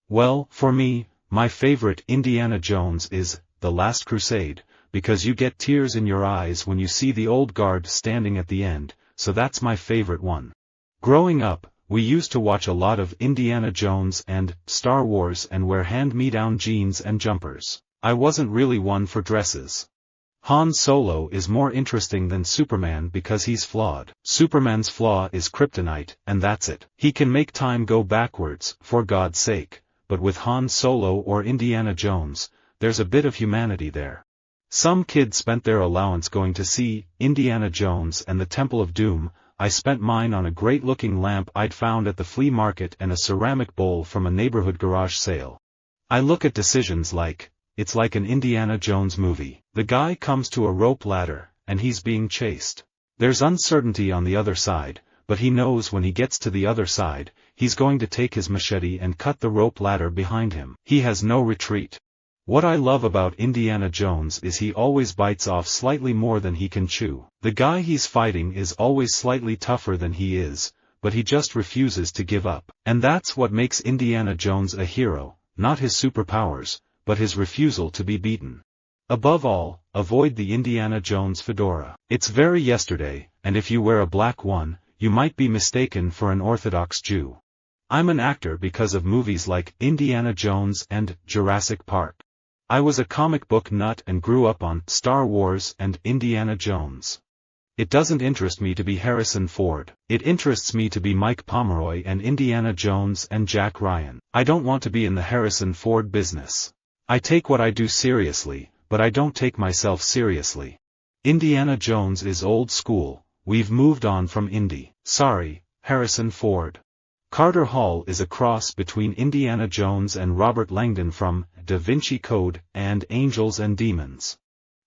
Well, for me, my favorite Indiana Jones is The Last Crusade, because you get tears in your eyes when you see the old guard standing at the end, so that's my favorite one. Growing up, we used to watch a lot of Indiana Jones and Star Wars and wear hand-me-down jeans and jumpers. I wasn't really one for dresses. Han Solo is more interesting than Superman because he's flawed. Superman's flaw is kryptonite, and that's it. He can make time go backwards, for God's sake, but with Han Solo or Indiana Jones, there's a bit of humanity there. Some kids spent their allowance going to see Indiana Jones and the Temple of Doom. I spent mine on a great-looking lamp I'd found at the flea market and a ceramic bowl from a neighborhood garage sale. I look at decisions like, it's like an Indiana Jones movie. The guy comes to a rope ladder, and he's being chased. There's uncertainty on the other side, but he knows when he gets to the other side, he's going to take his machete and cut the rope ladder behind him. He has no retreat. What I love about Indiana Jones is he always bites off slightly more than he can chew. The guy he's fighting is always slightly tougher than he is, but he just refuses to give up. And that's what makes Indiana Jones a hero, not his superpowers, but his refusal to be beaten. Above all, avoid the Indiana Jones fedora. It's very yesterday, and if you wear a black one, you might be mistaken for an Orthodox Jew. I'm an actor because of movies like Indiana Jones and Jurassic Park. I was a comic book nut and grew up on Star Wars and Indiana Jones. It doesn't interest me to be Harrison Ford. It interests me to be Mike Pomeroy and Indiana Jones and Jack Ryan. I don't want to be in the Harrison Ford business. I take what I do seriously, but I don't take myself seriously. Indiana Jones is old school. We've moved on from Indy. Sorry, Harrison Ford. Carter Hall is a cross between Indiana Jones and Robert Langdon from Da Vinci Code and Angels and Demons.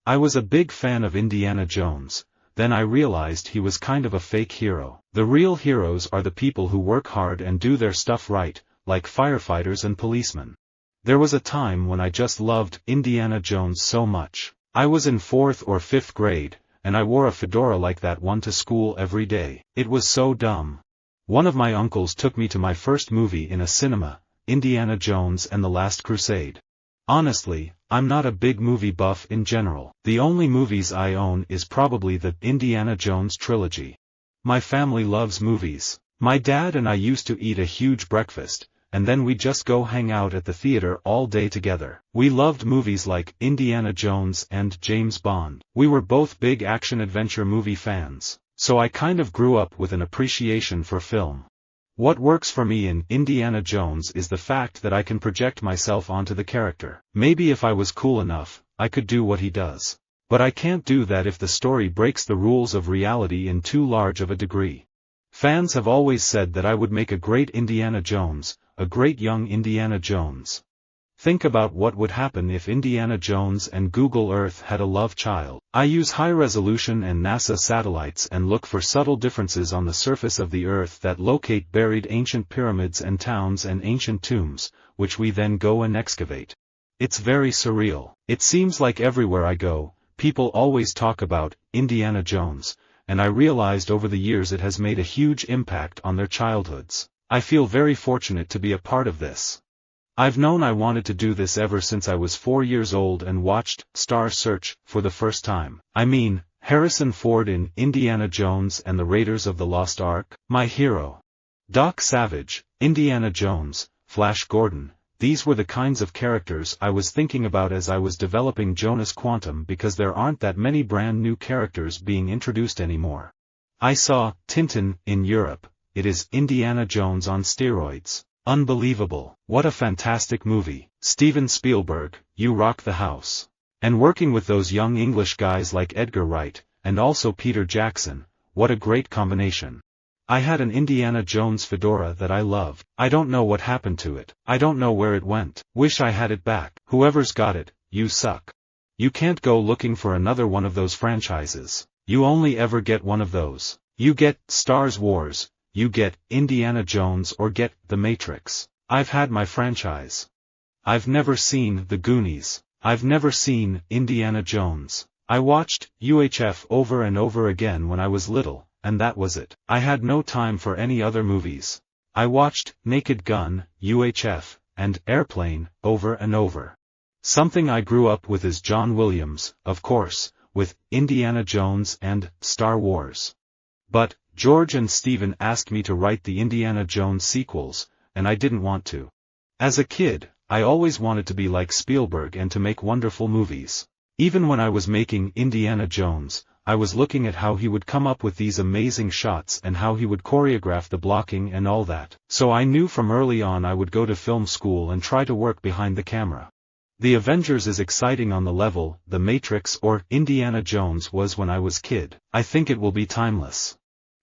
I was a big fan of Indiana Jones, then I realized he was kind of a fake hero. The real heroes are the people who work hard and do their stuff right, like firefighters and policemen. There was a time when I just loved Indiana Jones so much. I was in 4th or 5th grade, and I wore a fedora like that one to school every day. It was so dumb. One of my uncles took me to my first movie in a cinema, Indiana Jones and the Last Crusade. Honestly, I'm not a big movie buff in general. The only movies I own is probably the Indiana Jones trilogy. My family loves movies. My dad and I used to eat a huge breakfast, and then we'd just go hang out at the theater all day together. We loved movies like Indiana Jones and James Bond. We were both big action-adventure movie fans, so I kind of grew up with an appreciation for film. What works for me in Indiana Jones is the fact that I can project myself onto the character. Maybe if I was cool enough, I could do what he does. But I can't do that if the story breaks the rules of reality in too large of a degree. Fans have always said that I would make a great Indiana Jones, a great young Indiana Jones. Think about what would happen if Indiana Jones and Google Earth had a love child. I use high-resolution and NASA satellites and look for subtle differences on the surface of the Earth that locate buried ancient pyramids and towns and ancient tombs, which we then go and excavate. It's very surreal. It seems like everywhere I go, people always talk about Indiana Jones, and I realized over the years it has made a huge impact on their childhoods. I feel very fortunate to be a part of this. I've known I wanted to do this ever since I was 4 years old and watched Star Search for the first time. I mean, Harrison Ford in Indiana Jones and the Raiders of the Lost Ark, my hero. Doc Savage, Indiana Jones, Flash Gordon, these were the kinds of characters I was thinking about as I was developing Jonas Quantum because there aren't that many brand new characters being introduced anymore. I saw Tintin in Europe. It is Indiana Jones on steroids. Unbelievable. What a fantastic movie. Steven Spielberg, you rock the house. And working with those young English guys like Edgar Wright, and also Peter Jackson, what a great combination. I had an Indiana Jones fedora that I loved. I don't know what happened to it. I don't know where it went. Wish I had it back. Whoever's got it, you suck. You can't go looking for another one of those franchises. You only ever get one of those. You get Star Wars. You get Indiana Jones or get The Matrix. I've had my franchise. I've never seen The Goonies. I've never seen Indiana Jones. I watched UHF over and over again when I was little, and that was it. I had no time for any other movies. I watched Naked Gun, UHF, and Airplane over and over. Something I grew up with is John Williams, of course, with Indiana Jones and Star Wars. But George and Stephen asked me to write the Indiana Jones sequels, and I didn't want to. As a kid, I always wanted to be like Spielberg and to make wonderful movies. Even when I was making Indiana Jones, I was looking at how he would come up with these amazing shots and how he would choreograph the blocking and all that. So I knew from early on I would go to film school and try to work behind the camera. The Avengers is exciting on the level The Matrix or Indiana Jones was when I was kid. I think it will be timeless.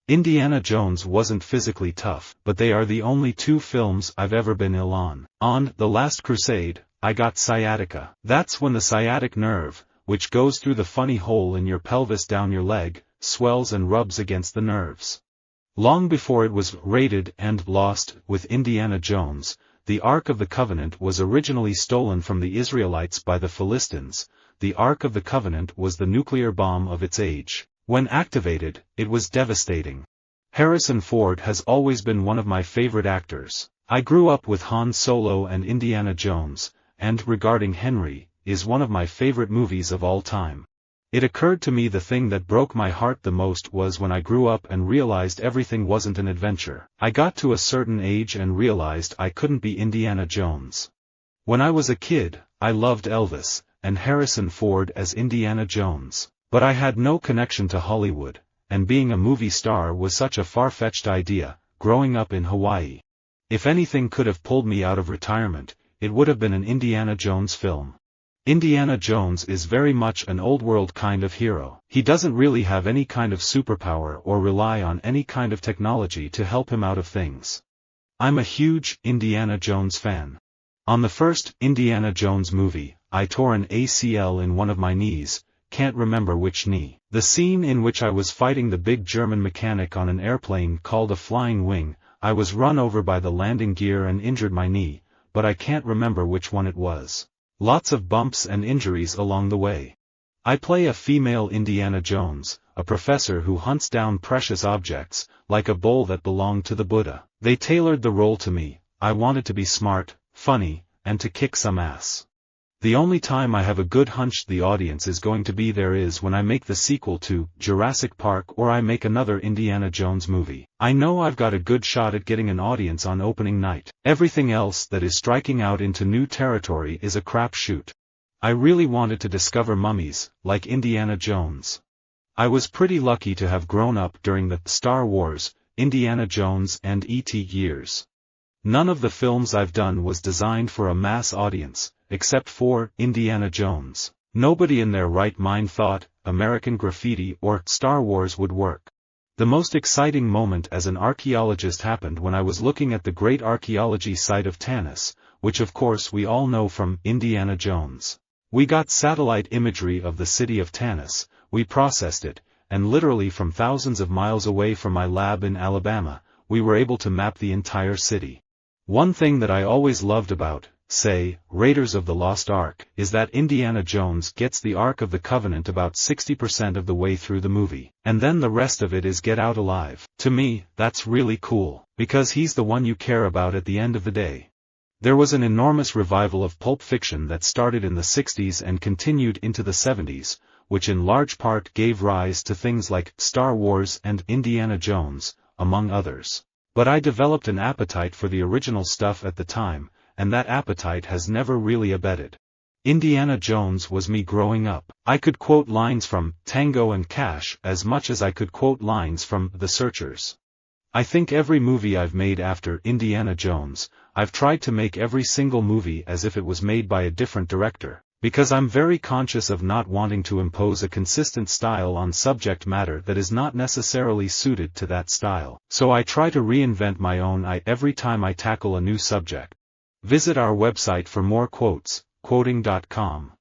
Indiana Jones wasn't physically tough, but they are the only two films I've ever been ill on. On The Last Crusade, I got sciatica. That's when the sciatic nerve, which goes through the funny hole in your pelvis down your leg, swells and rubs against the nerves. Long before it was raided and lost with Indiana Jones, the Ark of the Covenant was originally stolen from the Israelites by the Philistines. The Ark of the Covenant was the nuclear bomb of its age. When activated, it was devastating. Harrison Ford has always been one of my favorite actors. I grew up with Han Solo and Indiana Jones, and Regarding Henry is one of my favorite movies of all time. It occurred to me the thing that broke my heart the most was when I grew up and realized everything wasn't an adventure. I got to a certain age and realized I couldn't be Indiana Jones. When I was a kid, I loved Elvis, and Harrison Ford as Indiana Jones. But I had no connection to Hollywood, and being a movie star was such a far-fetched idea, growing up in Hawaii. If anything could have pulled me out of retirement, it would have been an Indiana Jones film. Indiana Jones is very much an old-world kind of hero. He doesn't really have any kind of superpower or rely on any kind of technology to help him out of things. I'm a huge Indiana Jones fan. On the first Indiana Jones movie, I tore an ACL in one of my knees, can't remember which knee. The scene in which I was fighting the big German mechanic on an airplane called a flying wing, I was run over by the landing gear and injured my knee, but I can't remember which one it was. Lots of bumps and injuries along the way. I play a female Indiana Jones, a professor who hunts down precious objects, like a bowl that belonged to the Buddha. They tailored the role to me. I wanted to be smart, funny, and to kick some ass. The only time I have a good hunch the audience is going to be there is when I make the sequel to Jurassic Park or I make another Indiana Jones movie. I know I've got a good shot at getting an audience on opening night. Everything else that is striking out into new territory is a crapshoot. I really wanted to discover mummies, like Indiana Jones. I was pretty lucky to have grown up during the Star Wars, Indiana Jones and E.T. years. None of the films I've done was designed for a mass audience, except for Indiana Jones. Nobody in their right mind thought American Graffiti or Star Wars would work. The most exciting moment as an archaeologist happened when I was looking at the great archaeology site of Tanis, which of course we all know from Indiana Jones. We got satellite imagery of the city of Tanis, we processed it, and literally from thousands of miles away from my lab in Alabama, we were able to map the entire city. One thing that I always loved about, say, Raiders of the Lost Ark, is that Indiana Jones gets the Ark of the Covenant about 60% of the way through the movie, and then the rest of it is get out alive. To me, that's really cool, because he's the one you care about at the end of the day. There was an enormous revival of pulp fiction that started in the 60s and continued into the 70s, which in large part gave rise to things like Star Wars and Indiana Jones, among others. But I developed an appetite for the original stuff at the time, and that appetite has never really abated. Indiana Jones was me growing up. I could quote lines from Tango and Cash as much as I could quote lines from The Searchers. I think every movie I've made after Indiana Jones, I've tried to make every single movie as if it was made by a different director, because I'm very conscious of not wanting to impose a consistent style on subject matter that is not necessarily suited to that style. So I try to reinvent my own every time I tackle a new subject. Visit our website for more quotes, quoting.com.